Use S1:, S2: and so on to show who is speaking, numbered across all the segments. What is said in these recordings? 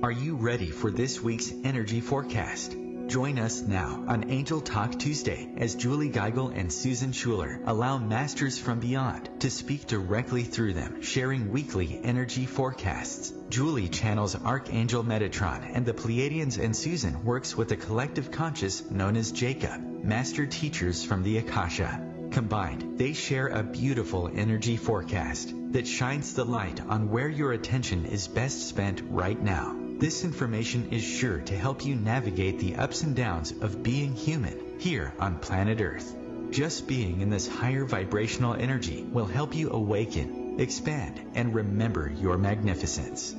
S1: Are you ready for this week's energy forecast? Join us now on Angel Talk Tuesday as Julie Geigel and Susan Schuler allow masters from beyond to speak directly through them, sharing weekly energy forecasts. Julie channels Archangel Metatron and the Pleiadians, and Susan works with a collective conscious known as Jacob, master teachers from the Akasha. Combined, they share a beautiful energy forecast that shines the light on where your attention is best spent right now. This information is sure to help you navigate the ups and downs of being human here on planet Earth. Just being in this higher vibrational energy will help you awaken, expand, and remember your magnificence.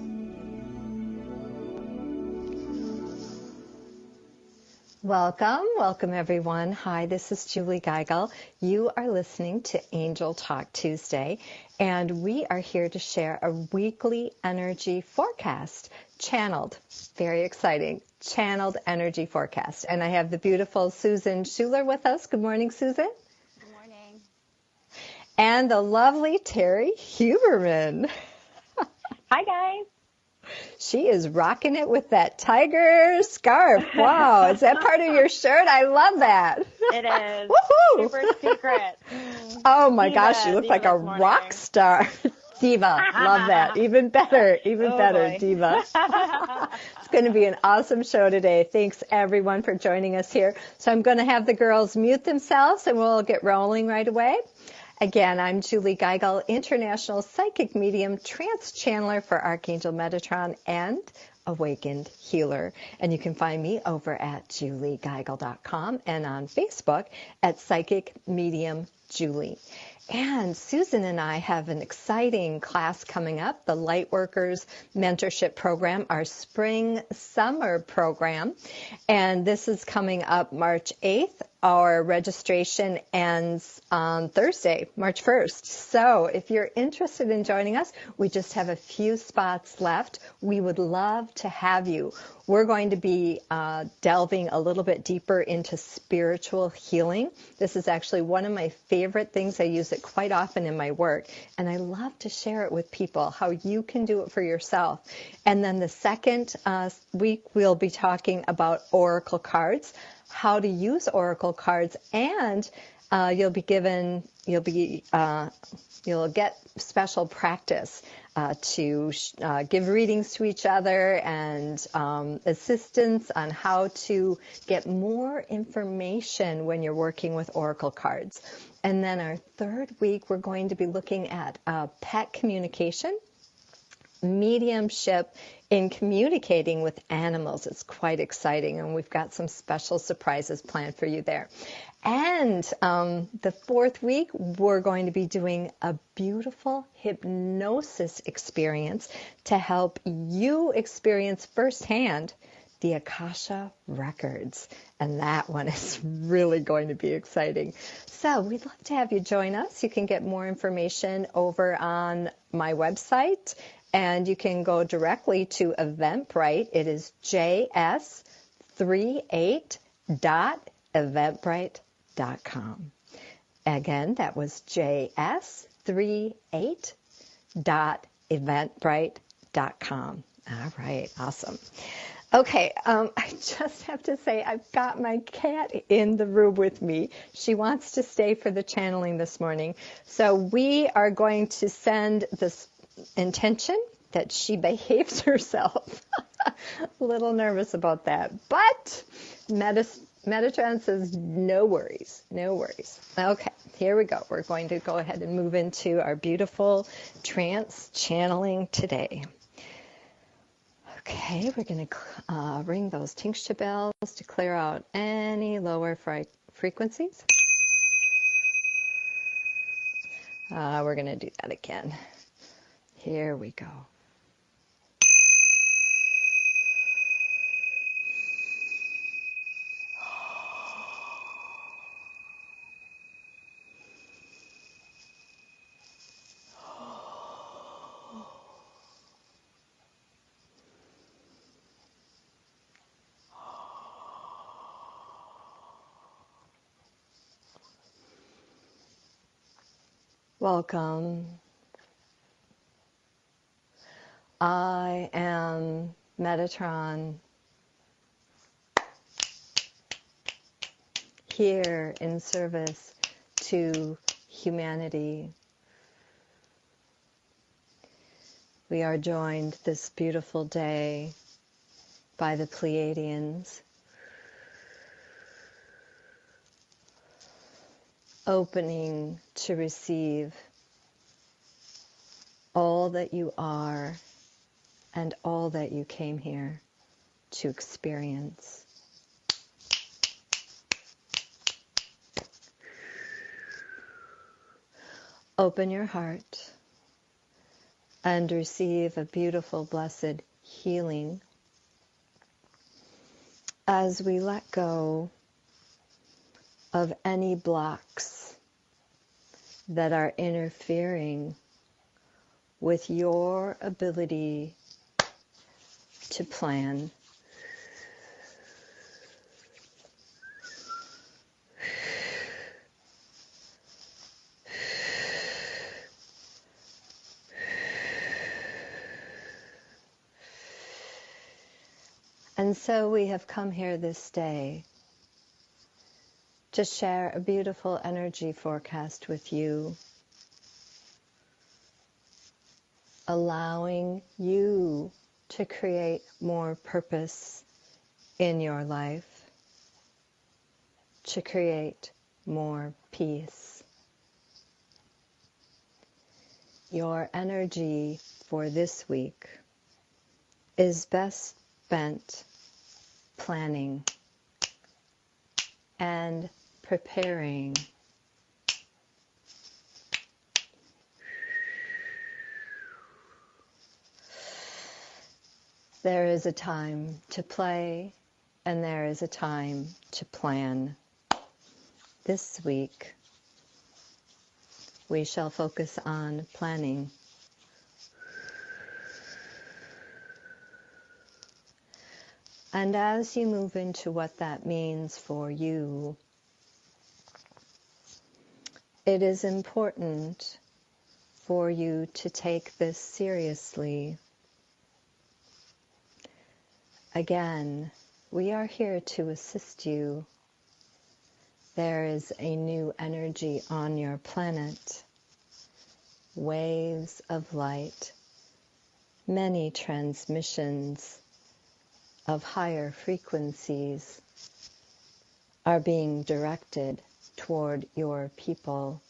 S2: Welcome everyone. Hi, this is Julie Geigel. You are listening to Angel Talk Tuesday, and we are here to share a weekly energy forecast, channeled, very exciting, channeled energy forecast. And I have the beautiful Susan Schuler with us. Good morning, Susan.
S3: Good morning.
S2: And the lovely Terry Huberman.
S3: Hi, guys.
S2: She is rocking it with that tiger scarf. Wow, is that part of your shirt? I love that.
S3: It is.
S2: Woohoo!
S3: Super secret.
S2: Oh my gosh, you look like a rock star. Diva, love that. Even better,
S3: boy.
S2: Diva. It's going to be an awesome show today. Thanks everyone for joining us here. So I'm going to have the girls mute themselves and we'll get rolling right away. Again, I'm Julie Geigel, international psychic medium, trance channeler for Archangel Metatron and awakened healer. And you can find me over at juliegeigel.com and on Facebook at Psychic Medium Julie. And Susan and I have an exciting class coming up, the Lightworkers Mentorship Program, our spring summer program. And this is coming up March 8th. Our registration ends on Thursday, March 1st. So if you're interested in joining us, we just have a few spots left. We would love to have you. We're going to be delving a little bit deeper into spiritual healing. This is actually one of my favorite things. I use it quite often in my work, and I love to share it with people, how you can do it for yourself. And then the second week, we'll be talking about oracle cards, how to use oracle cards, and you'll get special practice to give readings to each other and assistance on how to get more information when you're working with oracle cards. And then our third week, we're going to be looking at pet communication, mediumship in communicating with animals. It's quite exciting, and we've got some special surprises planned for you there. And the fourth week, we're going to be doing a beautiful hypnosis experience to help you experience firsthand the Akasha records. And that one is really going to be exciting. So we'd love to have you join us. You can get more information over on my website, and you can go directly to Eventbrite. It is js38.eventbrite.com. Again, that was js38.eventbrite.com. All right, awesome. Okay, I just have to say I've got my cat in the room with me. She wants to stay for the channeling this morning. So we are going to send this intention that she behaves herself. A little nervous about that. But Metatron says no worries, no worries. Okay, here we go. We're going to go ahead and move into our beautiful trance channeling today. Okay, we're going to ring those tingsha bells to clear out any lower frequencies. We're going to do that again. Here we go. Welcome. I am Metatron, here in service to humanity. We are joined this beautiful day by the Pleiadians, opening to receive all that you are and all that you came here to experience. Open your heart and receive a beautiful, blessed healing as we let go of any blocks that are interfering with your ability to plan. And so we have come here this day to share a beautiful energy forecast with you, allowing you to create more purpose in your life, to create more peace. Your energy for this week is best spent planning and preparing. There is a time to play and there is a time to plan. This week, we shall focus on planning. And as you move into what that means for you, it is important for you to take this seriously. Again, we are here to assist you. There is a new energy on your planet, waves of light, many transmissions of higher frequencies are being directed toward your people.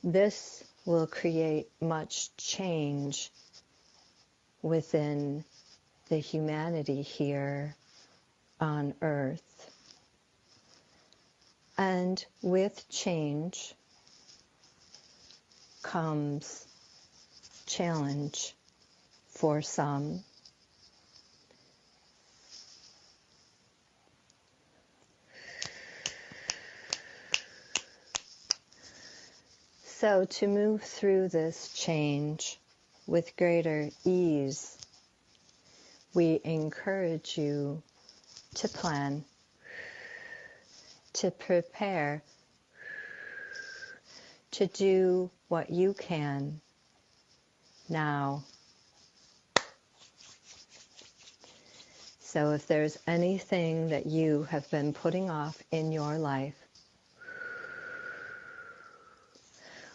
S2: This will create much change within the humanity here on Earth. And with change comes challenge for some. So to move through this change with greater ease, we encourage you to plan, to prepare, to do what you can now. So if there's anything that you have been putting off in your life,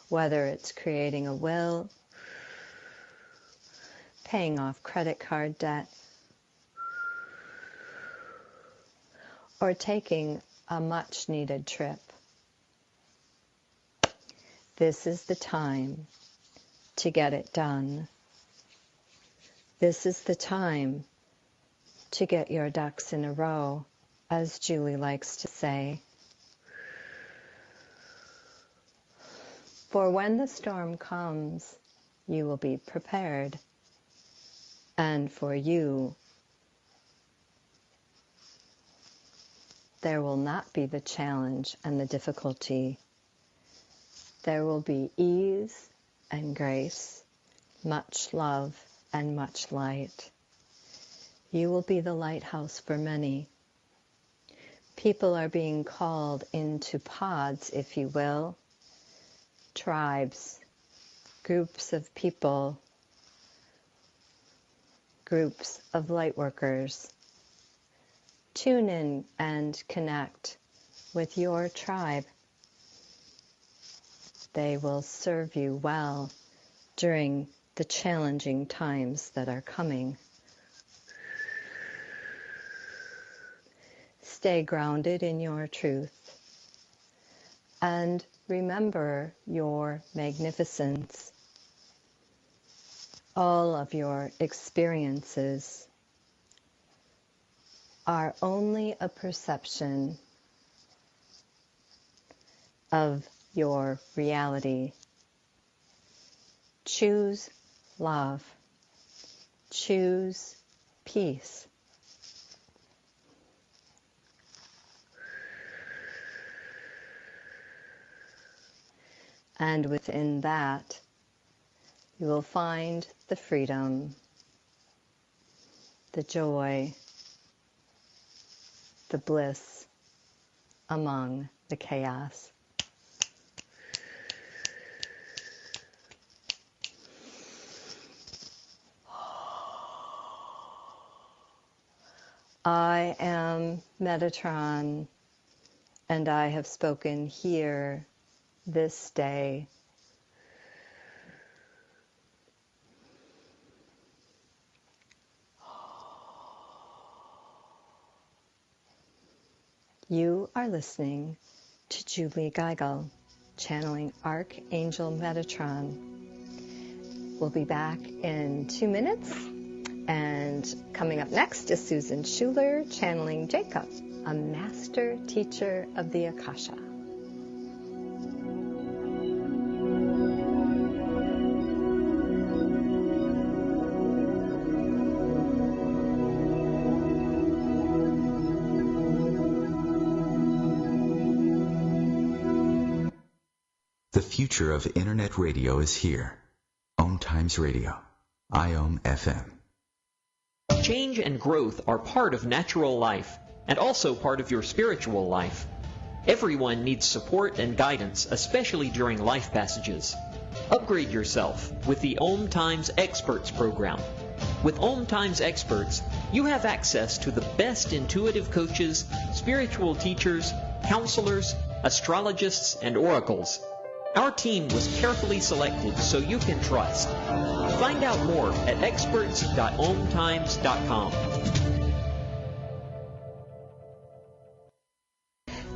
S2: whether it's creating a will, paying off credit card debt, or taking a much needed trip, this is the time to get it done. This is the time to get your ducks in a row, as Julie likes to say. For when the storm comes, you will be prepared. And for you, there will not be the challenge and the difficulty. There will be ease and grace, much love and much light. You will be the lighthouse for many. People are being called into pods, if you will, tribes, groups of people groups of light workers. Tune in and connect with your tribe. They will serve you well during the challenging times that are coming. Stay grounded in your truth and remember your magnificence. All of your experiences are only a perception of your reality. Choose love. Choose peace. And within that, you will find the freedom, the joy, the bliss among the chaos. I am Metatron, and I have spoken here this day. You are listening to Julie Geigel, channeling Archangel Metatron. We'll be back in 2 minutes. And coming up next is Susan Schuler, channeling Jacob, a master teacher of the Akasha.
S1: The future of Internet radio is here. OMTimes Radio. IOM FM.
S4: Change and growth are part of natural life and also part of your spiritual life. Everyone needs support and guidance, especially during life passages. Upgrade yourself with the OMTimes Experts program. With OMTimes Experts, you have access to the best intuitive coaches, spiritual teachers, counselors, astrologists, and oracles. Our team was carefully selected so you can trust. Find out more at experts.omtimes.com.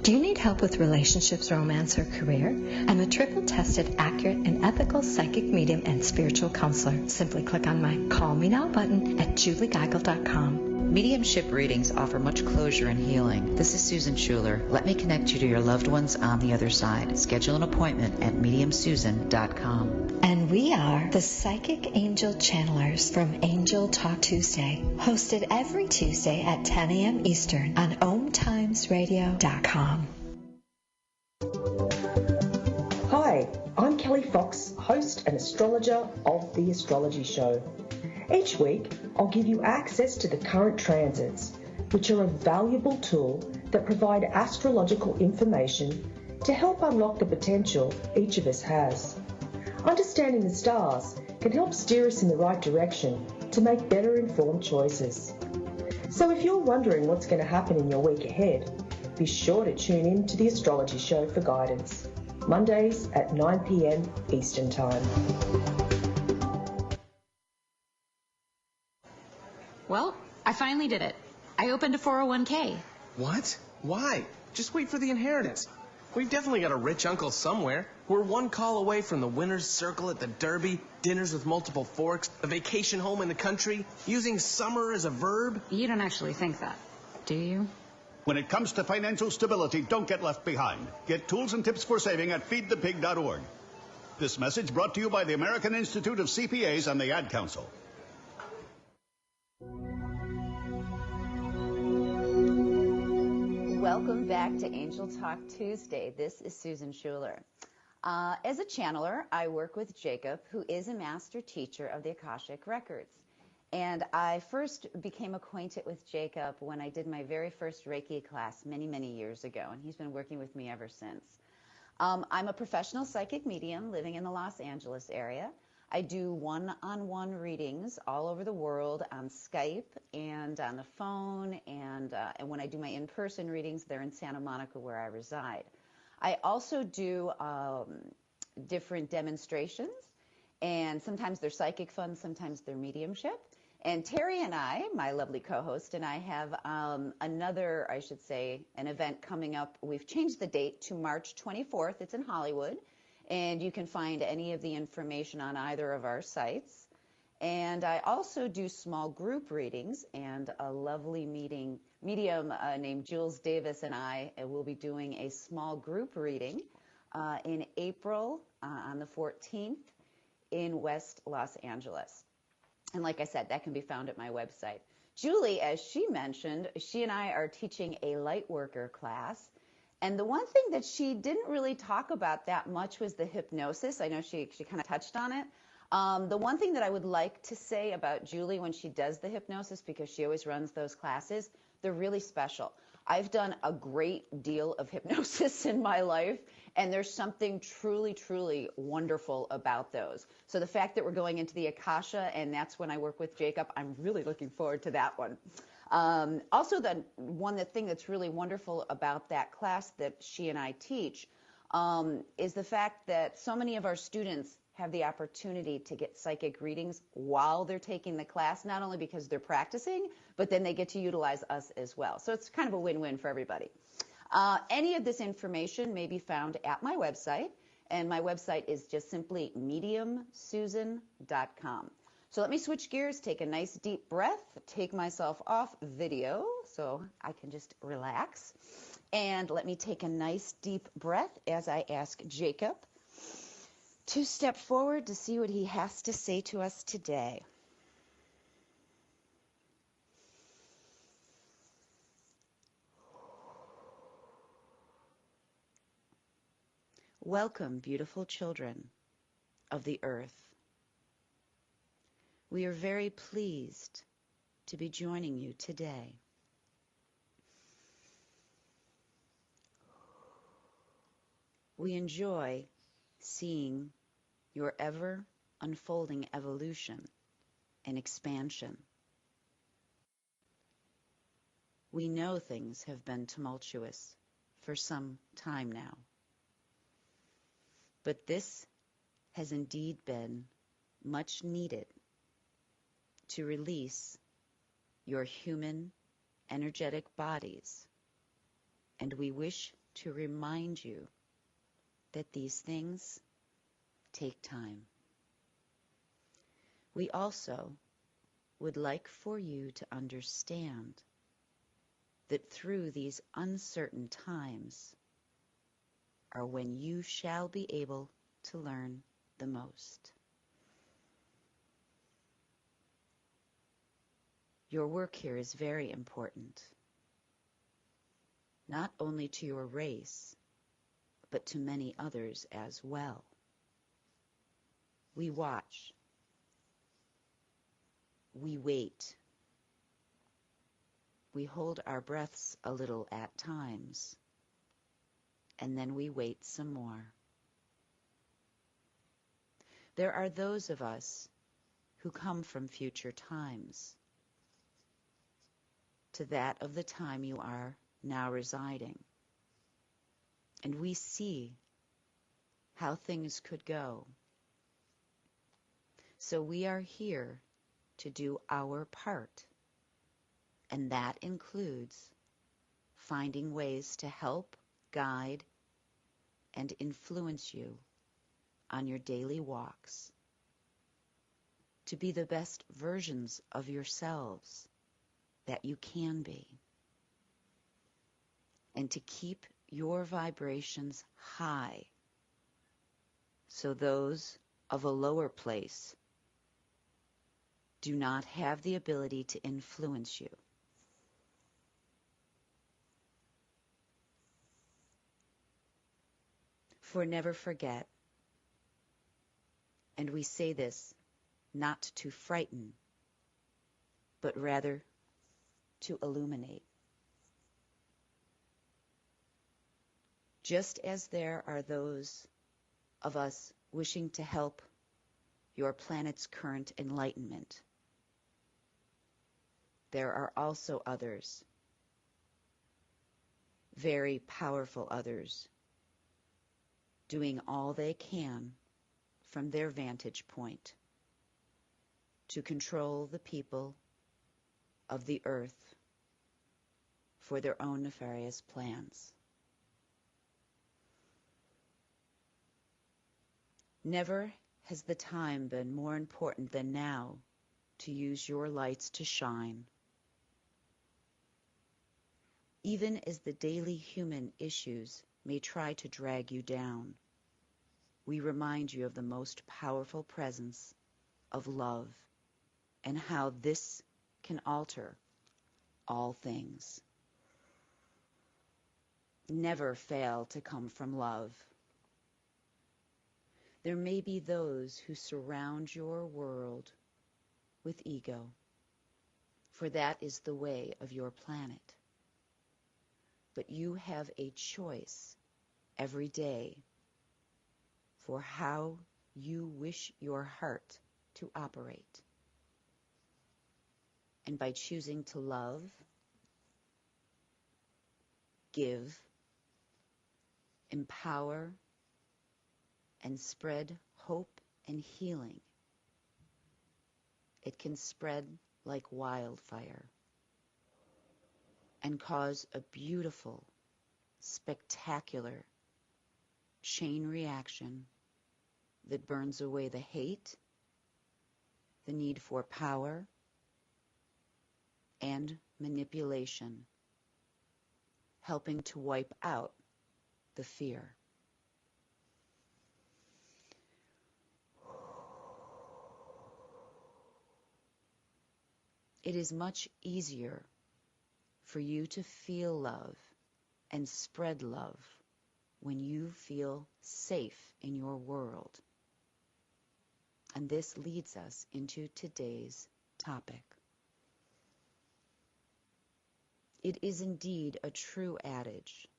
S2: Do you need help with relationships, romance, or career? I'm a triple-tested, accurate, and ethical psychic medium and spiritual counselor. Simply click on my Call Me Now button at juliegeigel.com.
S5: Mediumship readings offer much closure and healing. This is Susan Schuler. Let me connect you to your loved ones on the other side. Schedule an appointment at mediumsusan.com.
S2: And we are the Psychic Angel Channelers from Angel Talk Tuesday, hosted every Tuesday at 10 a.m. Eastern on OMTimesRadio.com.
S6: Hi, I'm Kelly Fox, host and astrologer of The Astrology Show. Each week, I'll give you access to the current transits, which are a valuable tool that provide astrological information to help unlock the potential each of us has. Understanding the stars can help steer us in the right direction to make better informed choices. So if you're wondering what's going to happen in your week ahead, be sure to tune in to The Astrology Show for guidance, Mondays at 9 p.m. Eastern Time.
S7: Well, I finally did it. I opened a 401k.
S8: What? Why? Just wait for the inheritance. We've definitely got a rich uncle somewhere. We're one call away from the winner's circle at the Derby, dinners with multiple forks, a vacation home in the country, using summer as a verb.
S7: You don't actually think that, do you?
S9: When it comes to financial stability, don't get left behind. Get tools and tips for saving at feedthepig.org. This message brought to you by the American Institute of CPAs and the Ad Council.
S10: Welcome back to Angel Talk Tuesday. This is Susan Schuler. As a channeler, I work with Jacob, who is a master teacher of the Akashic Records. And I first became acquainted with Jacob when I did my very first Reiki class many, many years ago, and he's been working with me ever since. I'm a professional psychic medium living in the Los Angeles area. I do one-on-one readings all over the world on Skype and on the phone, and when I do my in-person readings, they're in Santa Monica where I reside. I also do different demonstrations, and sometimes they're psychic fun, sometimes they're mediumship. And Terry and I, my lovely co-host, and I have another, I should say, an event coming up. We've changed the date to March 24th. It's in Hollywood. And you can find any of the information on either of our sites. And I also do small group readings, and a lovely medium named Jules Davis and I will be doing a small group reading in April on the 14th in West Los Angeles. And like I said, that can be found at my website. Julie, as she mentioned, she and I are teaching a light worker class. And the one thing that she didn't really talk about that much was the hypnosis. I know she kind of touched on it. The one thing that I would like to say about Julie when she does the hypnosis, because she always runs those classes, they're really special. I've done a great deal of hypnosis in my life, and there's something truly, truly wonderful about those. So the fact that we're going into the Akasha, and that's when I work with Jacob, I'm really looking forward to that one. Also, the thing that's really wonderful about that class that she and I teach is the fact that so many of our students have the opportunity to get psychic readings while they're taking the class, not only because they're practicing, but then they get to utilize us as well. So it's kind of a win-win for everybody. Any of this information may be found at my website, and my website is just simply mediumsusan.com. So let me switch gears, take a nice deep breath, take myself off video so I can just relax. And let me take a nice deep breath as I ask Jacob to step forward to see what he has to say to us today. Welcome, beautiful children of the earth. We are very pleased to be joining you today. We enjoy seeing your ever unfolding evolution and expansion. We know things have been tumultuous for some time now, but this has indeed been much needed to release your human energetic bodies, and we wish to remind you that these things take time. We also would like for you to understand that through these uncertain times are when you shall be able to learn the most. Your work here is very important, not only to your race, but to many others as well. We watch. We wait. We hold our breaths a little at times, and then we wait some more. There are those of us who come from future times, to that of the time you are now residing. And we see how things could go. So we are here to do our part, and that includes finding ways to help, guide, and influence you on your daily walks, to be the best versions of yourselves that you can be, and to keep your vibrations high so those of a lower place do not have the ability to influence you. For never forget, and we say this not to frighten, but rather to illuminate. Just as there are those of us wishing to help
S5: your planet's current enlightenment. There are also others, very powerful others, doing all they can from their vantage point to control the people of the earth for their own nefarious plans. Never has the time been more important than now to use your lights to shine. Even as the daily human issues may try to drag you down, we remind you of the most powerful presence of love and how this can alter all things. Never fail to come from love. There may be those who surround your world with ego, for that is the way of your planet. But you have a choice every day for how you wish your heart to operate. And by choosing to love, give, empower, and spread hope and healing, it can spread like wildfire and cause a beautiful, spectacular chain reaction that burns away the hate, the need for power, and manipulation, helping to wipe out the fear. It is much easier for you to feel love and spread love when you feel safe in your world. And this leads us into today's topic. It is indeed a true adage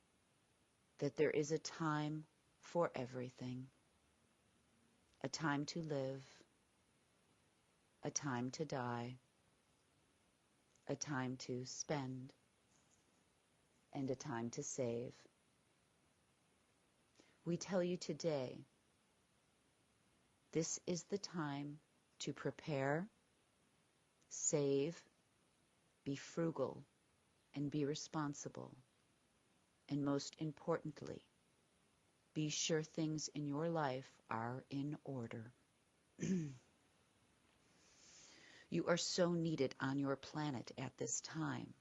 S5: that there is a time for everything, a time to live, a time to die, a time to spend, and a time to save. We tell you today, this is the time to prepare, save, be frugal, and be responsible. And most importantly, be sure things in your life are in order. You are so needed on your planet at this time.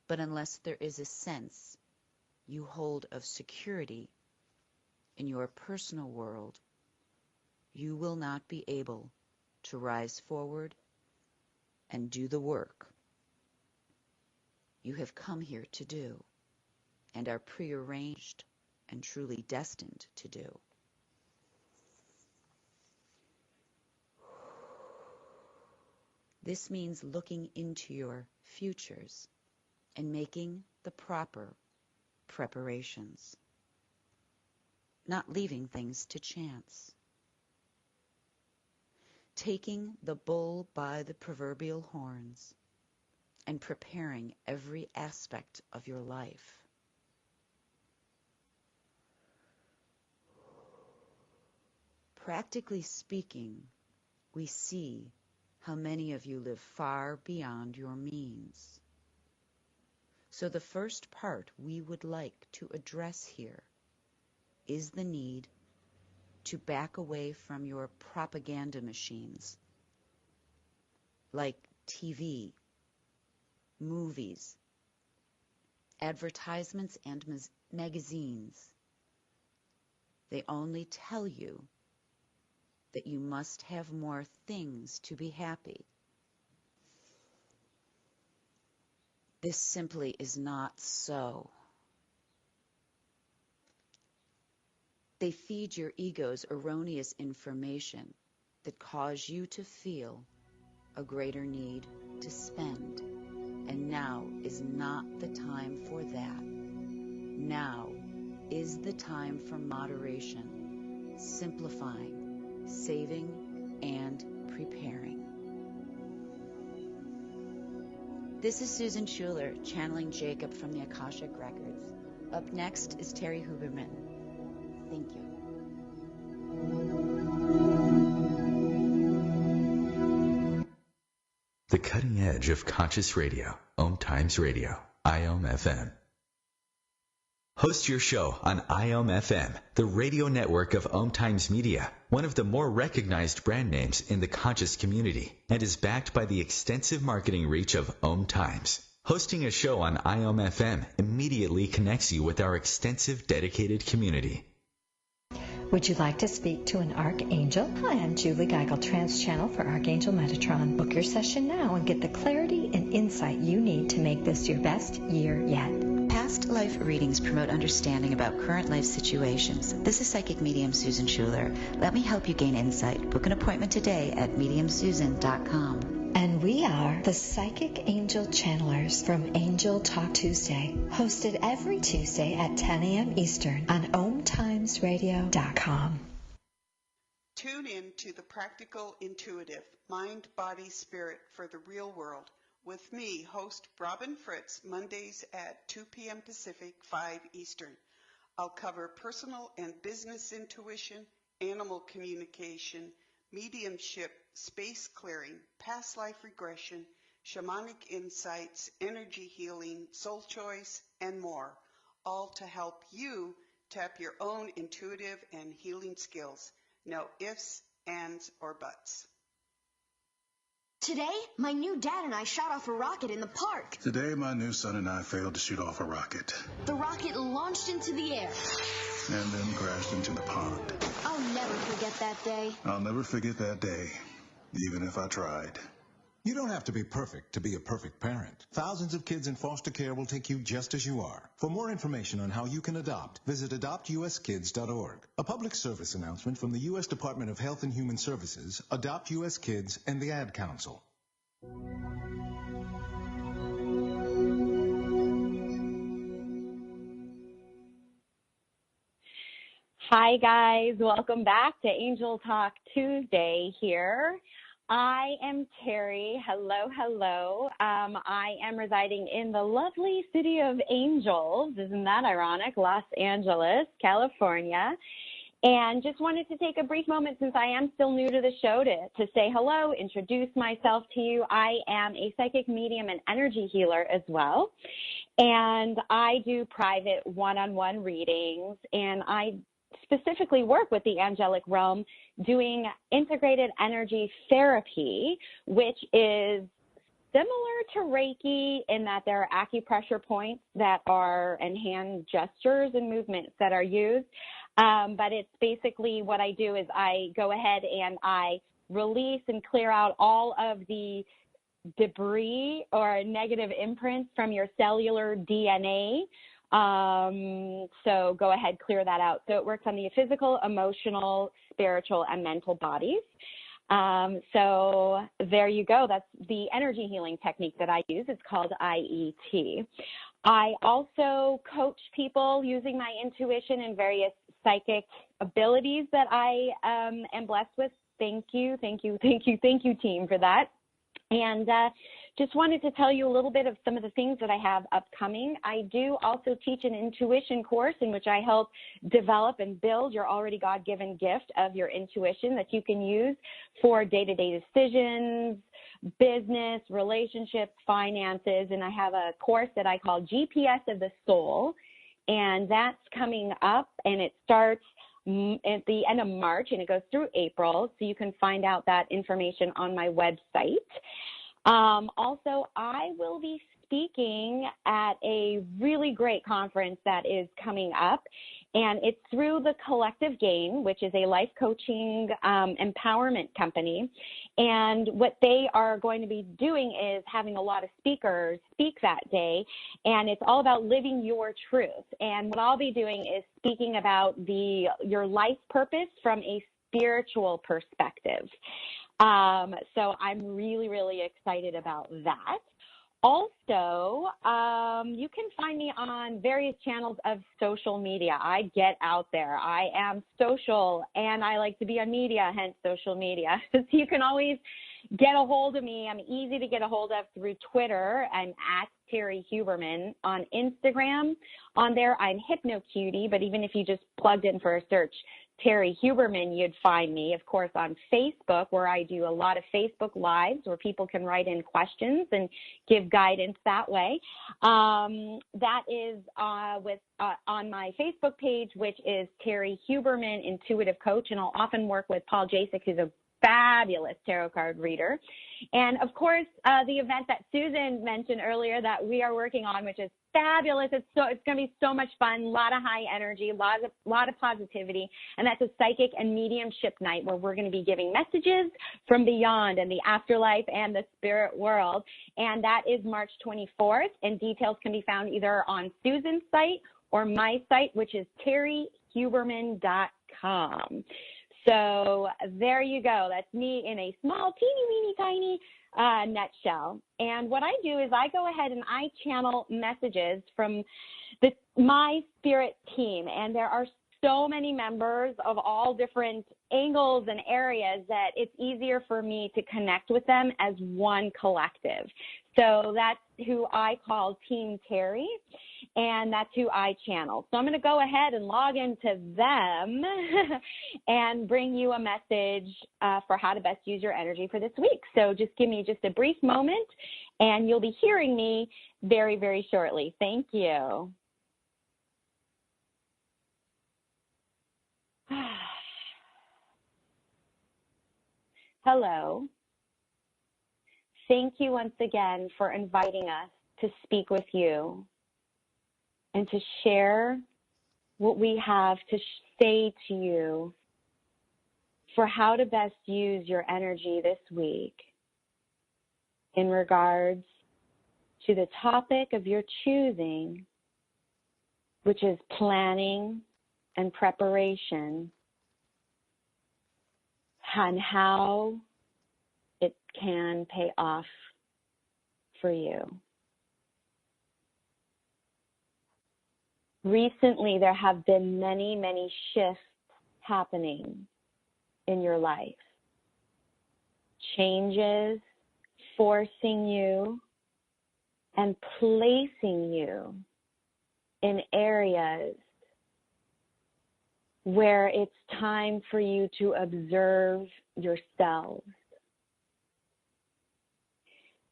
S5: But unless there is a sense you hold of security in your personal world, you will not be able to rise forward and do the work you have come here to do and are prearranged and truly destined to do. This means looking into your futures and making the proper preparations, not leaving things to chance. Taking the bull by the proverbial horns and preparing every aspect of your life. Practically speaking, we see how many of you live far beyond your means. So the first part we would like to address here is the need to back away from your propaganda machines, like TV, movies, advertisements, and magazines. They only tell you that you must have more things to be happy. This simply is not so. They feed your ego's erroneous information that cause you to feel a greater need to spend. And now is not the time for that. Now is the time for moderation, simplifying, saving, and preparing. This is Susan Schuler, channeling Jacob from the Akashic Records. Up next is Terry Huberman. Thank you.
S1: The cutting edge of conscious radio, OMTimes Radio, IOM FM. Host your show on IOM FM, the radio network of OMTimes Media, one of the more recognized brand names in the conscious community, and is backed by the extensive marketing reach of OMTimes. Hosting a show on IOM FM immediately connects you with our extensive dedicated community.
S2: Would you like to speak to an archangel? Hi, I'm Julie Geigel, Trance Channel for Archangel Metatron. Book your session now and get the clarity and insight you need to make this your best year yet.
S5: Past life readings promote understanding about current life situations. This is psychic medium Susan Schuler. Let me help you gain insight. Book an appointment today at mediumsusan.com.
S2: And we are the Psychic Angel Channelers from Angel Talk Tuesday, hosted every Tuesday at 10 a.m. Eastern on OMTimesRadio.com.
S11: Tune in to the Practical Intuitive, Mind, Body, Spirit for the Real World with me, host Robin Fritz, Mondays at 2 p.m. Pacific, 5 Eastern. I'll cover personal and business intuition, animal communication, mediumship, space clearing, past life regression, shamanic insights, energy healing, soul choice, and more, all to help you tap your own intuitive and healing skills. No ifs, ands, or buts.
S12: Today, my new dad and I shot off a rocket in the park.
S13: Today, my new son and I failed to shoot off a rocket.
S12: The rocket launched into the air.
S13: And then crashed into the pond.
S12: I'll never forget that day.
S13: I'll never forget that day, even if I tried.
S14: You don't have to be perfect to be a perfect parent. Thousands of kids in foster care will take you just as you are. For more information on how you can adopt, visit adoptuskids.org. A public service announcement from the U.S. Department of Health and Human Services, Adopt U.S. Kids, and the Ad Council.
S3: Hi, guys. Welcome back to Angel Talk Tuesday here. I am Terry. Hello, hello. I am residing in the lovely city of Angels. Isn't that ironic? Los Angeles, California. And just wanted to take a brief moment, since I am still new to the show, to say hello, introduce myself to you. I am a psychic medium and energy healer as well. And I do private one-on-one readings, and I specifically work with the angelic realm doing integrated energy therapy, which is similar to Reiki in that there are acupressure points that are, and hand gestures and movements that are used. But it's basically what I do is I go ahead and I release and clear out all of the debris or negative imprints from your cellular DNA. So go ahead, clear that out. So it works on the physical, emotional, spiritual, and mental bodies. So there you go. That's the energy healing technique that I use. It's called IET. I also coach people using my intuition and various psychic abilities that I am blessed with. Thank you, team, for that. And just wanted to tell you a little bit of some of the things that I have upcoming. I do also teach an intuition course in which I help develop and build your already God-given gift of your intuition that you can use for day-to-day decisions, business, relationships, finances. And I have a course that I call GPS of the Soul, and that's coming up, and it starts at the end of March, and it goes through April, so you can find out that information on my website. Also, I will be speaking at a really great conference that is coming up, and it's through the Collective Gain, which is a life coaching empowerment company. And what they are going to be doing is having a lot of speakers speak that day, and it's all about living your truth. And what I'll be doing is speaking about your life purpose from a spiritual perspective. So I'm really, really excited about that. Also, you can find me on various channels of social media. I get out there. I am social, and I like to be on media, hence social media. So you can always get a hold of me. I'm easy to get a hold of through Twitter. I'm at Terry Huberman. On Instagram, on there, I'm HypnoCutie, but even if you just plugged in for a search, Terry Huberman, you'd find me. Of course, on Facebook, where I do a lot of Facebook Lives where people can write in questions and give guidance that way. That is on my Facebook page, which is Terry Huberman, Intuitive Coach, and I'll often work with Paul Jasek, who's a fabulous tarot card reader. And of course, the event that Susan mentioned earlier that we are working on, which is fabulous. It's going to be so much fun, a lot of high energy, a lot of positivity. And that's a psychic and mediumship night where we're going to be giving messages from beyond and the afterlife and the spirit world. And that is March 24th. And details can be found either on Susan's site or my site, which is terryhuberman.com. So there you go. That's me in a small, teeny, weeny, tiny nutshell. And what I do is I go ahead and I channel messages from my spirit team. And there are so many members of all different angles and areas that it's easier for me to connect with them as one collective. So that's who I call Team Terry, and that's who I channel. So I'm going to go ahead and log into them and bring you a message for how to best use your energy for this week. So just give me just a brief moment, and you'll be hearing me very, very shortly. Thank you. Hello. Thank you once again for inviting us to speak with you and to share what we have to say to you for how to best use your energy this week in regards to the topic of your choosing, which is planning and preparation, and how it can pay off for you. Recently, there have been many, many shifts happening in your life. Changes forcing you and placing you in areas where it's time for you to observe yourselves.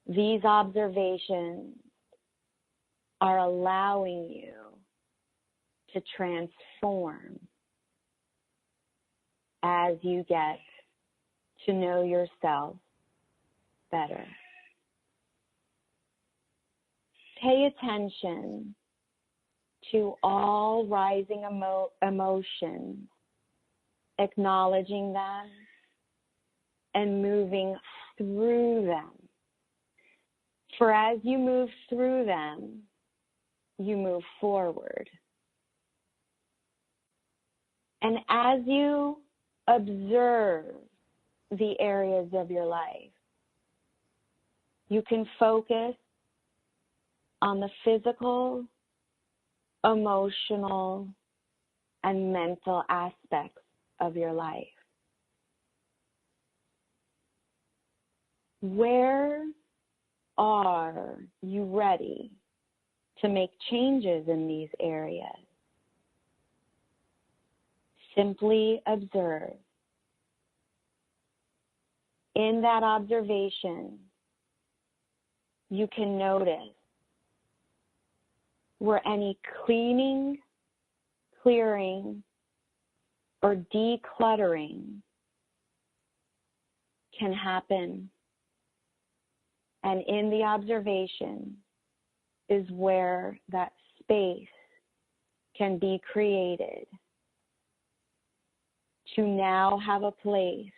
S3: These observations are allowing you to transform as you get to know yourself better. Pay attention to all rising emotions, acknowledging them and moving through them. For as you move through them, you move forward. And as you observe the areas of your life, you can focus on the physical, emotional, and mental aspects of your life. Where are you ready to make changes in these areas? Simply observe. In that observation, you can notice where any cleaning, clearing, or decluttering can happen. And in the observation is where that space can be created to now have a place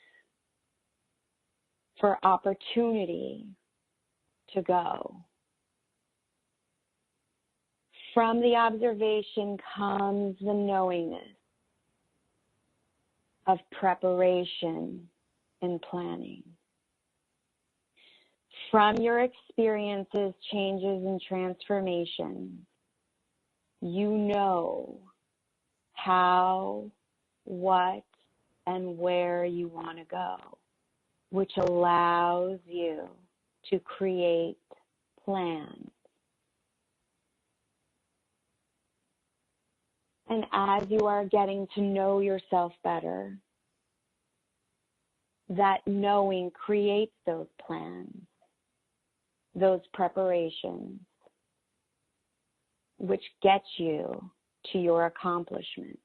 S3: for opportunity to go. From the observation comes the knowingness of preparation and planning. From your experiences, changes, and transformations, you know how, what, and where you want to go, which allows you to create plans. And as you are getting to know yourself better, that knowing creates those plans, those preparations, which get you to your accomplishments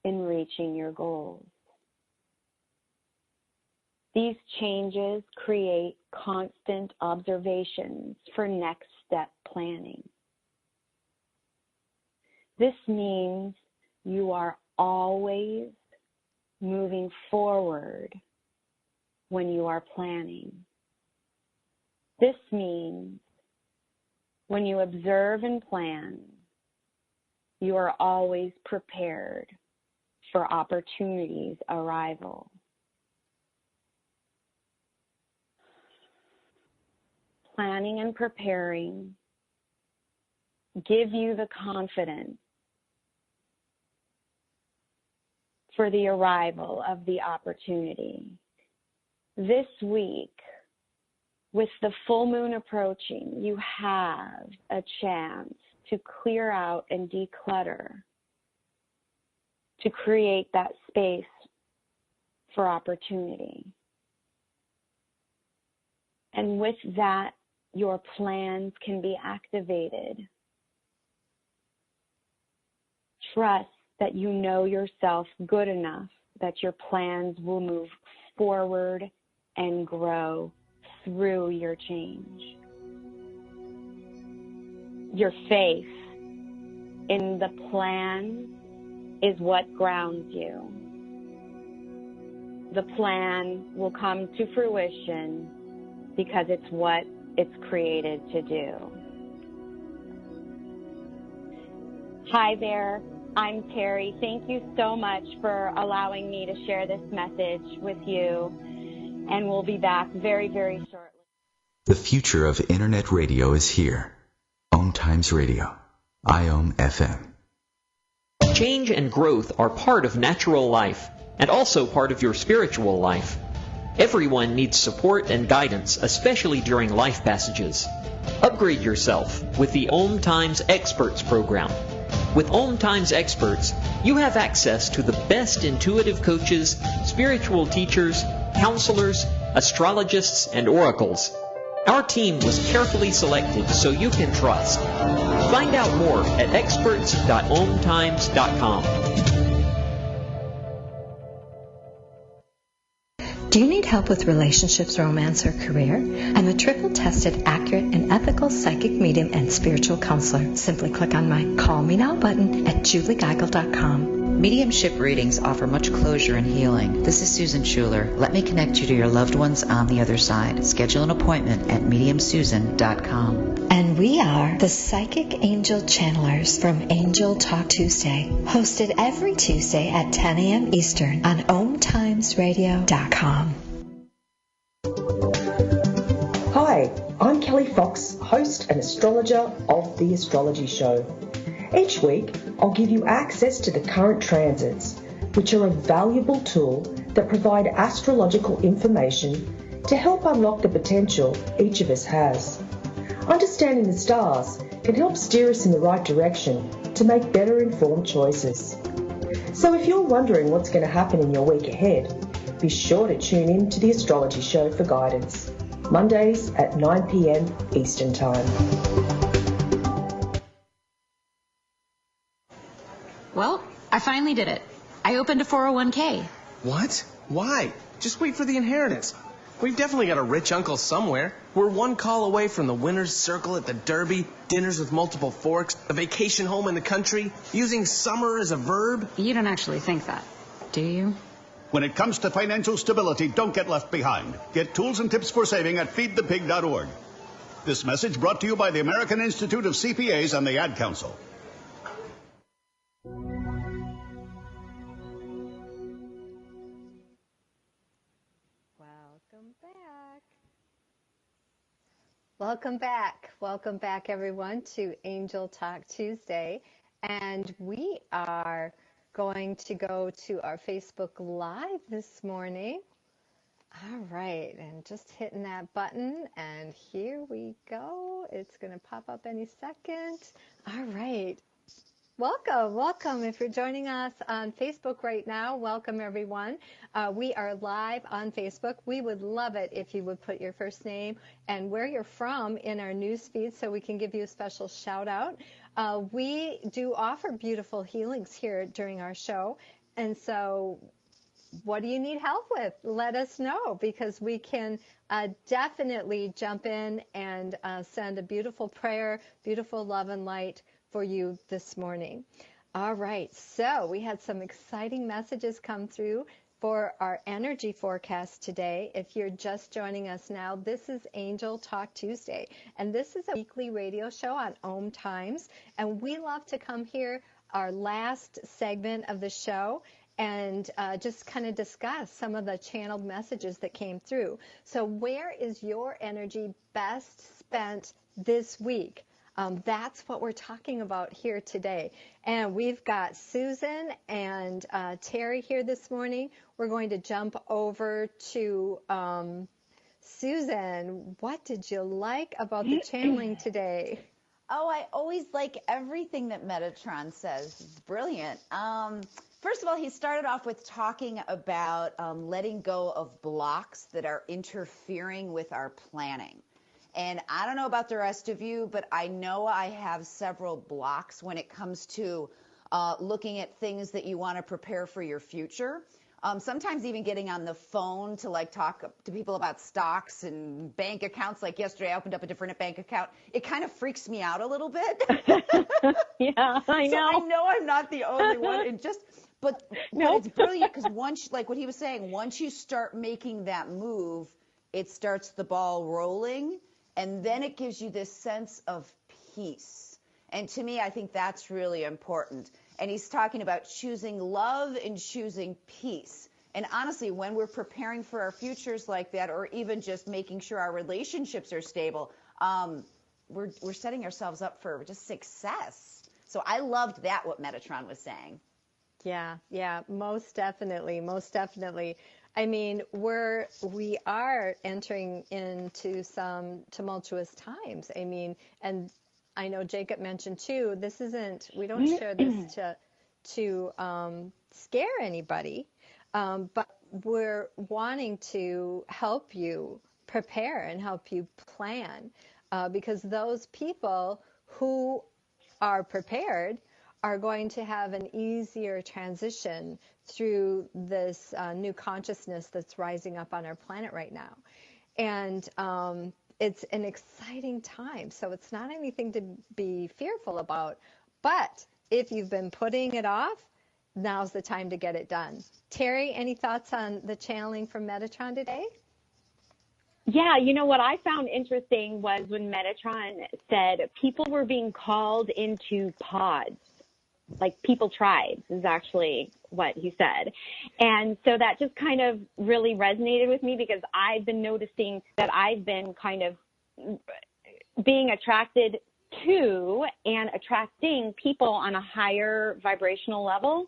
S3: in reaching your goals. These changes create constant observations for next step planning. This means you are always moving forward when you are planning. This means when you observe and plan, you are always prepared for opportunities' arrival. Planning and preparing give you the confidence for the arrival of the opportunity. This week, with the full moon approaching, you have a chance to clear out and declutter, to create that space for opportunity. And with that, your plans can be activated. Trust that you know yourself good enough that your plans will move forward and grow through your change. Your faith in the plan is what grounds you. The plan will come to fruition because it's what it's created to do. Hi there, I'm Terry. Thank you so much for allowing me to share this message with you, and we'll be back very, very shortly.
S1: The future of Internet radio is here. OMTimes Radio, IOM FM.
S4: Change and growth are part of natural life and also part of your spiritual life. Everyone needs support and guidance, especially during life passages. Upgrade yourself with the OMTimes Experts program. With OMTimes Experts, you have access to the best intuitive coaches, spiritual teachers, counselors, astrologists, and oracles. Our team was carefully selected so you can trust. Find out more at experts.omtimes.com.
S2: Do you need help with relationships, romance, or career? I'm a triple-tested, accurate, and ethical psychic medium and spiritual counselor. Simply click on my Call Me Now button at juliegeigel.com.
S5: Mediumship readings offer much closure and healing. This is Susan Schuler. Let me connect you to your loved ones on the other side. Schedule an appointment at mediumsusan.com.
S2: And we are the Psychic Angel Channelers from Angel Talk Tuesday, hosted every Tuesday at 10 a.m. Eastern on OMTimesRadio.com.
S6: Hi, I'm Kelly Fox, host and astrologer of The Astrology Show. Each week, I'll give you access to the current transits, which are a valuable tool that provide astrological information to help unlock the potential each of us has. Understanding the stars can help steer us in the right direction to make better informed choices. So if you're wondering what's going to happen in your week ahead, be sure to tune in to The Astrology Show for guidance, Mondays at 9 p.m. Eastern Time.
S7: Well, I finally did it. I opened a 401k.
S8: What? Why? Just wait for the inheritance. We've definitely got a rich uncle somewhere. We're one call away from the winner's circle at the Derby, dinners with multiple forks, a vacation home in the country, using summer as a verb.
S7: You don't actually think that, do you?
S9: When it comes to financial stability, don't get left behind. Get tools and tips for saving at feedthepig.org. This message brought to you by the American Institute of CPAs and the Ad Council.
S2: Welcome back. Welcome back. Welcome back, everyone, to Angel Talk Tuesday. And we are going to go to our Facebook Live this morning. All right, and just hitting that button, and here we go. It's going to pop up any second. All right. Welcome. If you're joining us on Facebook right now, welcome everyone. We are live on Facebook. We would love it if you would put your first name and where you're from in our news feed so we can give you a special shout out. We do offer beautiful healings here during our show. And so what do you need help with? Let us know, because we can definitely jump in and send a beautiful prayer, beautiful love and light for you this morning. All right, so we had some exciting messages come through for our energy forecast today. If you're just joining us now, this is Angel Talk Tuesday, and this is a weekly radio show on OMTimes, and we love to come here, our last segment of the show, and just kind of discuss some of the channeled messages that came through. So where is your energy best spent this week? That's what we're talking about here today. And we've got Susan and Terry here this morning. We're going to jump over to Susan. What did you like about the channeling today?
S10: Oh, I always like everything that Metatron says. It's brilliant. First of all, he started off with talking about letting go of blocks that are interfering with our planning. And I don't know about the rest of you, but I know I have several blocks when it comes to looking at things that you want to prepare for your future. Sometimes even getting on the phone to like talk to people about stocks and bank accounts. Like yesterday, I opened up a different bank account. It kind of freaks me out a little bit.
S3: Yeah, I know.
S10: So I know I'm not the only one. But it's brilliant, because once, like what he was saying, once you start making that move, it starts the ball rolling, and then it gives you this sense of peace. And to me, I think that's really important. And he's talking about choosing love and choosing peace. And honestly, when we're preparing for our futures like that, or even just making sure our relationships are stable, we're setting ourselves up for just success. So I loved that, what Metatron was saying.
S2: Yeah, most definitely. I mean, we are entering into some tumultuous times. I mean, and I know Jacob mentioned too, we don't share this to scare anybody, but we're wanting to help you prepare and help you plan, because those people who are prepared are going to have an easier transition through this new consciousness that's rising up on our planet right now. And it's an exciting time. So it's not anything to be fearful about. But if you've been putting it off, now's the time to get it done. Terry, any thoughts on the channeling from Metatron today?
S3: Yeah, you know what I found interesting was when Metatron said people were being called into pods. Like people tribes is actually what he said. And so that just kind of really resonated with me, because I've been noticing that I've been kind of being attracted to and attracting people on a higher vibrational level.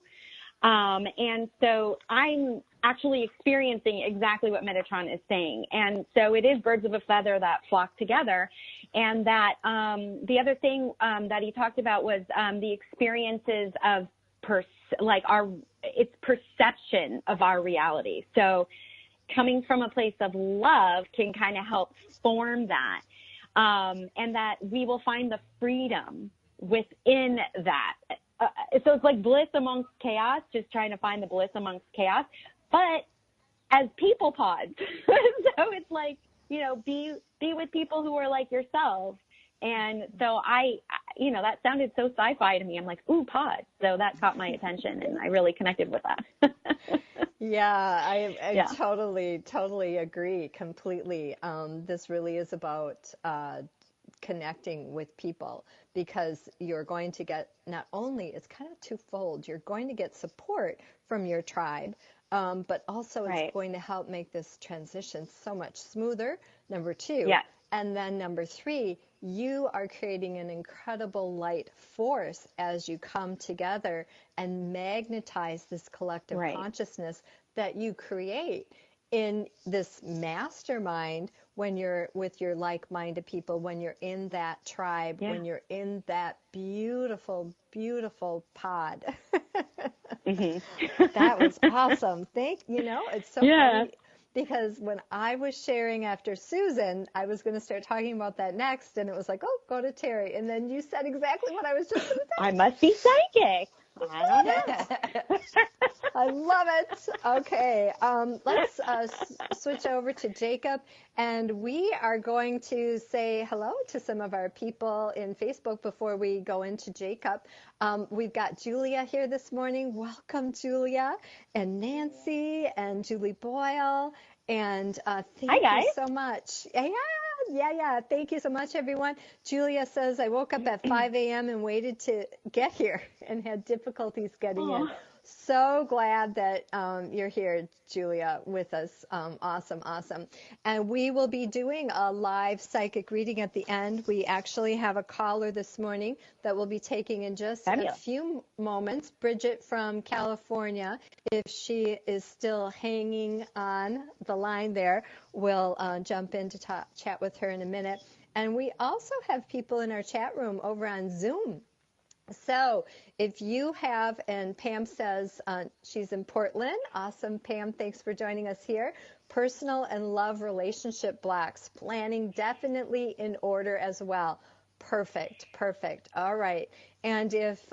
S3: And so I'm actually experiencing exactly what Metatron is saying. And so it is birds of a feather that flock together. And that the other thing that he talked about was the experiences of it's perception of our reality. So coming from a place of love can kind of help form that, and that we will find the freedom within that. So it's like bliss amongst chaos, just trying to find the bliss amongst chaos, but as people pods. So it's like, be with people who are like yourself. And so that sounded so sci-fi to me. I'm like, ooh, pods. So that caught my attention, and I really connected with that.
S2: Yeah, I totally agree completely. This really is about connecting with people, because you're going to get, not only, it's kind of twofold, you're going to get support from your tribe, but also it's going to help make this transition so much smoother. Number two, And then number 3, you are creating an incredible light force as you come together and magnetize this collective consciousness that you create in this mastermind when you're with your like-minded people, when you're in that tribe, when you're in that beautiful, beautiful pod. That was awesome. It's so funny because when I was sharing after Susan, I was going to start talking about that next, and it was like, oh, go to Terry. And then you said exactly what I was just going to say.
S3: I must be psychic. I don't know.
S2: I love it. Okay, let's switch over to Jacob, and we are going to say hello to some of our people in Facebook before we go into Jacob. We've got Julia here this morning. Welcome, Julia, and Nancy, and Julie Boyle, and thank you so much. Yeah. Thank you so much, everyone. Julia says, I woke up at 5 a.m. and waited to get here and had difficulties getting in. So glad that you're here, Julia, with us. Awesome. And we will be doing a live psychic reading at the end. We actually have a caller this morning that we'll be taking in just a few moments. Bridget from California, if she is still hanging on the line there, we'll jump in to chat with her in a minute. And we also have people in our chat room over on Zoom. So if you have, and Pam says she's in Portland. Awesome, Pam. Thanks for joining us here. Personal and love relationship blocks. Planning definitely in order as well. Perfect. All right. And if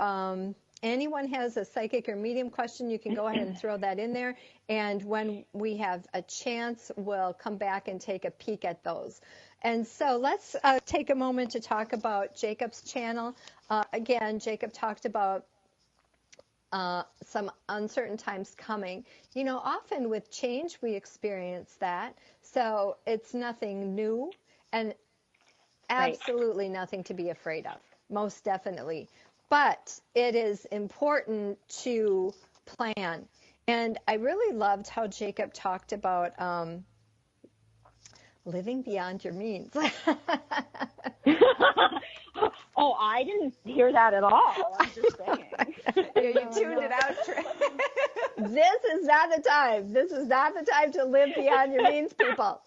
S2: anyone has a psychic or medium question, you can go ahead and throw that in there. And when we have a chance, we'll come back and take a peek at those. And so let's take a moment to talk about Jacob's channel. Again, Jacob talked about some uncertain times coming. Often with change, we experience that. So it's nothing new and absolutely nothing to be afraid of, most definitely. But it is important to plan. And I really loved how Jacob talked about living beyond your means.
S3: Oh, I didn't hear that at all. I'm just saying.
S10: You tuned it out.
S2: This is not the time. This is not the time to live beyond your means, people.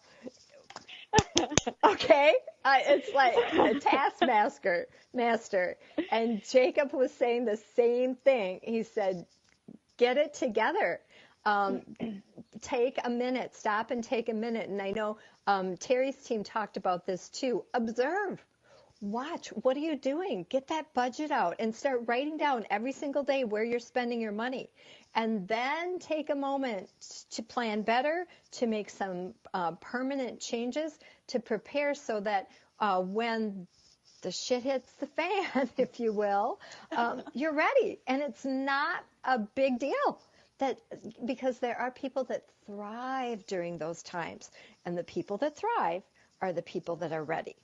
S2: Okay? It's like a taskmaster. And Jacob was saying the same thing. He said, get it together. Take a minute. Stop and take a minute. And I know Terry's team talked about this too. Observe. Watch. What are you doing? Get that budget out and start writing down every single day where you're spending your money. And then take a moment to plan better, to make some permanent changes, to prepare so that when the shit hits the fan, if you will, you're ready. And it's not a big deal. Because there are people that thrive during those times. And the people that thrive are the people that are ready.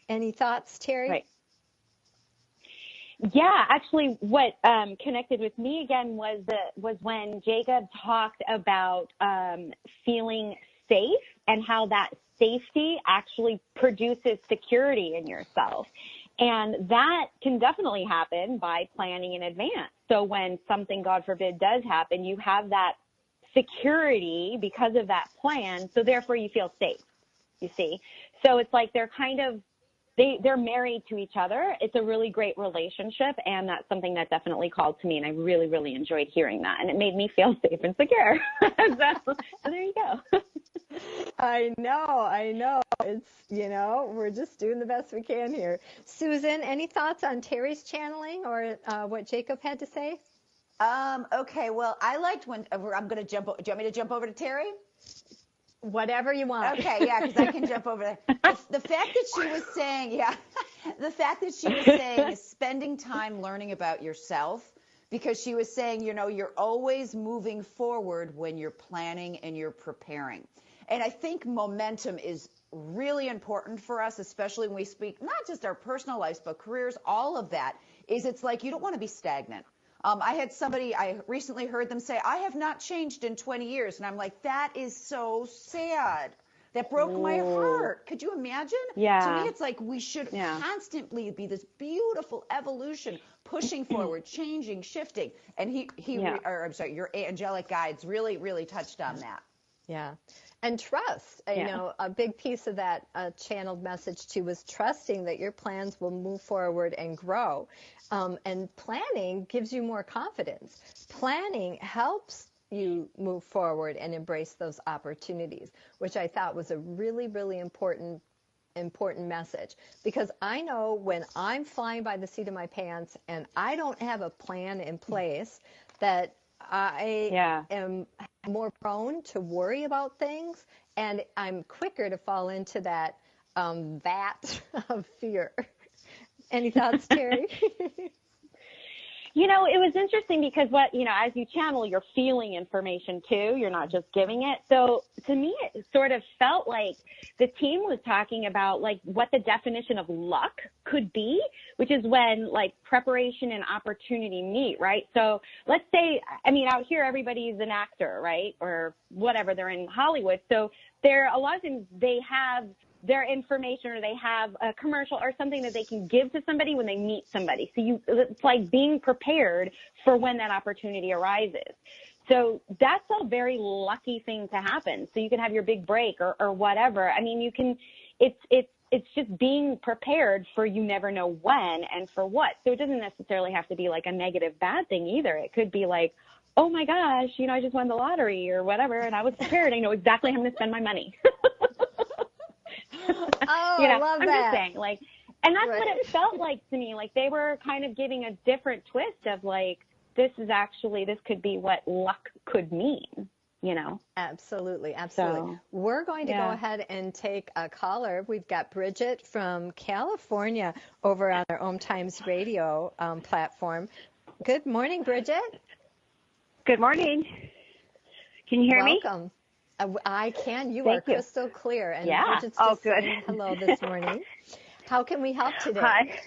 S2: Any thoughts, Terry?
S3: Right. Yeah, actually what connected with me again was when Jacob talked about feeling safe and how that safety actually produces security in yourself. And that can definitely happen by planning in advance. So when something, God forbid, does happen, you have that security because of that plan. So therefore you feel safe, you see. So it's like they're kind of, they're married to each other. It's a really great relationship. And that's something that definitely called to me. And I really, really enjoyed hearing that. And it made me feel safe and secure. So there you go.
S2: I know. It's, we're just doing the best we can here. Susan, any thoughts on Terry's channeling or what Jacob had to say?
S10: Okay, well, I liked when I'm going to jump. Do you want me to jump over to Terry?
S2: Whatever you want.
S10: Okay, yeah, because I can jump over there. The fact that she was saying, spending time learning about yourself, because she was saying, you're always moving forward when you're planning and you're preparing. And I think momentum is really important for us, especially when we speak, not just our personal lives, but careers, all of that, it's like you don't want to be stagnant. I recently heard them say, I have not changed in 20 years. And I'm like, that is so sad.
S5: That broke my heart. Could you imagine?
S3: Yeah.
S5: To me, it's like we should constantly be this beautiful evolution, pushing forward, changing, shifting. And your angelic guides really, really touched on that.
S2: Yeah. And trust, you know, a big piece of that channeled message too was trusting that your plans will move forward and grow. And planning gives you more confidence. Planning helps you move forward and embrace those opportunities, which I thought was a really, really important message, because I know when I'm flying by the seat of my pants and I don't have a plan in place, that I am more prone to worry about things, and I'm quicker to fall into that vat of fear. Any thoughts, Terry?
S3: You know, it was interesting because as you channel, you're feeling information too. You're not just giving it. So to me, it sort of felt like the team was talking about like what the definition of luck could be, which is when like preparation and opportunity meet, right? So let's say, out here, everybody's an actor, right? Or whatever, they're in Hollywood. So a lot of times they have their information, or they have a commercial or something that they can give to somebody when they meet somebody. So it's like being prepared for when that opportunity arises. So that's a very lucky thing to happen. So you can have your big break or whatever. It's just being prepared for you never know when and for what. So it doesn't necessarily have to be like a negative bad thing either. It could be like, oh my gosh, I just won the lottery or whatever, and I was prepared. I know exactly how I'm going to spend my money.
S2: I love
S3: I'm
S2: that.
S3: just saying, like, and that's what it felt like to me. Like they were kind of giving a different twist of like, this could be what luck could mean,
S2: Absolutely. So, we're going to go ahead and take a caller. We've got Bridget from California over on our OMTimes radio platform. Good morning, Bridget.
S15: Good morning. Can you hear me?
S2: Welcome. I can. You
S15: Thank
S2: are crystal clear. And Bridget's
S15: just
S2: good. Saying hello this morning. How can we help today?
S15: Hi.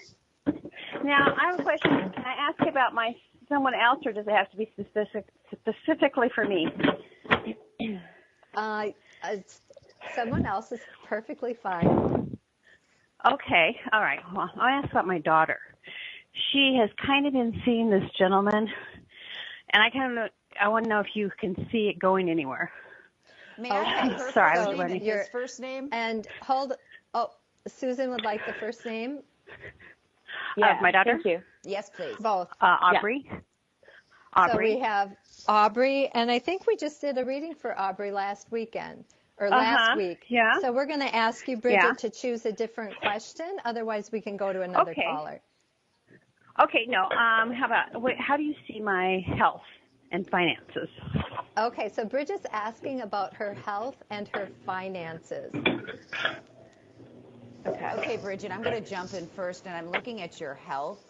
S15: Now, I have a question. Can I ask about someone else, or does it have to be specifically for me?
S2: Someone else is perfectly fine.
S15: Okay. All right. Well, I'll ask about my daughter. She has kind of been seeing this gentleman, and I want to know if you can see it going anywhere.
S5: May I have her
S15: Sorry,
S5: first name, his first name?
S2: And Susan would like the first name.
S15: My daughter?
S3: Thank you.
S2: Yes, please. Both.
S15: Aubrey.
S2: Yeah.
S15: Aubrey.
S2: So we have Aubrey, and I think we just did a reading for Aubrey last week.
S15: Yeah.
S2: So we're going to ask you, Bridget, to choose a different question. Otherwise, we can go to another caller.
S15: Okay. No. How do you see my health and finances?
S2: Okay. So Bridget's asking about her health and her finances.
S5: Okay, Bridget, I'm going to jump in first, and I'm looking at your health,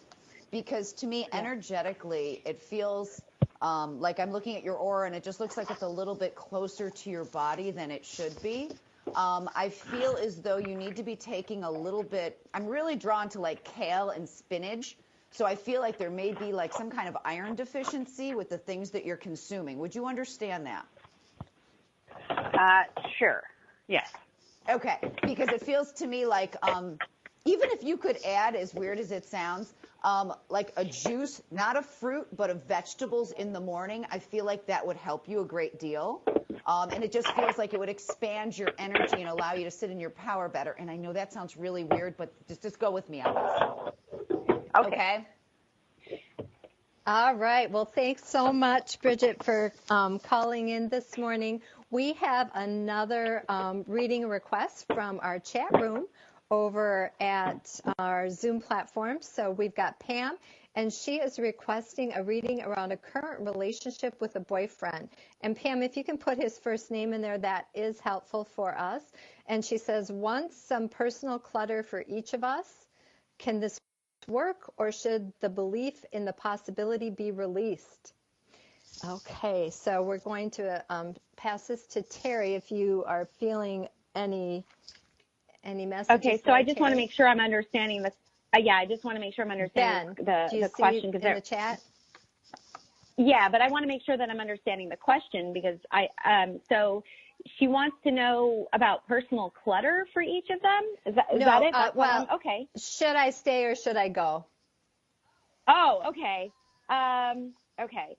S5: because to me, energetically, it feels like I'm looking at your aura, and it just looks like it's a little bit closer to your body than it should be. I feel as though you need to be taking a little bit. I'm really drawn to like kale and spinach. So I feel like there may be like some kind of iron deficiency with the things that you're consuming. Would you understand that?
S15: Sure. Yes.
S5: Okay, because it feels to me like even if you could add, as weird as it sounds, like a juice, not of fruit, but of vegetables in the morning, I feel like that would help you a great deal. And it just feels like it would expand your energy and allow you to sit in your power better. And I know that sounds really weird, but just go with me on this. Okay.
S2: All right. Well, thanks so much, Bridget, for calling in this morning. We have another reading request from our chat room over at our Zoom platform. So we've got Pam, and she is requesting a reading around a current relationship with a boyfriend. And Pam, if you can put his first name in there, that is helpful for us. And she says, wants some personal clutter for each of us. Can this work, or should the belief in the possibility be released? Okay, so we're going to pass this to Terry if you are feeling any messages.
S3: Okay, so I just want to make sure I'm understanding this. I just want to make sure I'm understanding the question.
S2: In the chat?
S3: Yeah, but I want to make sure that I'm understanding the question because so she wants to know about personal clutter for each of them. Is that it? Okay.
S2: Should I stay or should I go?
S3: Oh, okay. Okay.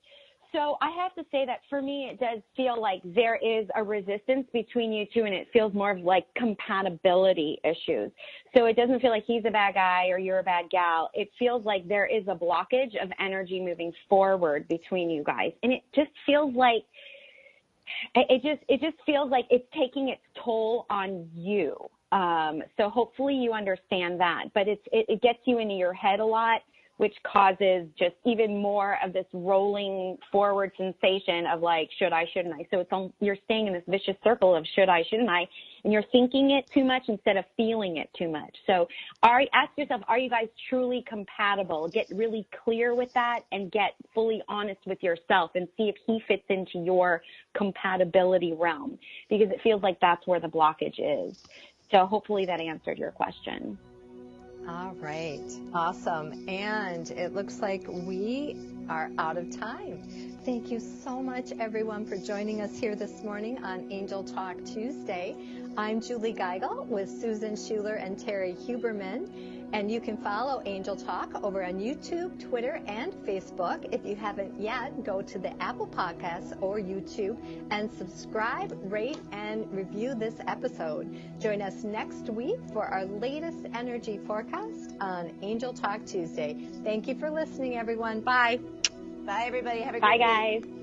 S3: So I have to say that for me, it does feel like there is a resistance between you two, and it feels more of like compatibility issues. So it doesn't feel like he's a bad guy or you're a bad gal. It feels like there is a blockage of energy moving forward between you guys. And it just feels like, it just feels like it's taking its toll on you. So hopefully you understand that, but it gets you into your head a lot, which causes just even more of this rolling forward sensation of like, should I, shouldn't I? So you're staying in this vicious circle of should I, shouldn't I? And you're thinking it too much instead of feeling it too much. So ask yourself, are you guys truly compatible? Get really clear with that and get fully honest with yourself and see if he fits into your compatibility realm, because it feels like that's where the blockage is. So hopefully that answered your question.
S2: All right. Awesome. And it looks like we are out of time. Thank you so much, everyone, for joining us here this morning on Angel Talk Tuesday. I'm Julie Geigel with Susan Schuler and Terry Huberman. And you can follow Angel Talk over on YouTube, Twitter, and Facebook. If you haven't yet, go to the Apple Podcasts or YouTube and subscribe, rate, and review this episode. Join us next week for our latest energy forecast on Angel Talk Tuesday. Thank you for listening, everyone. Bye.
S10: Bye, everybody. Have a
S3: great
S10: week.
S3: Bye, guys.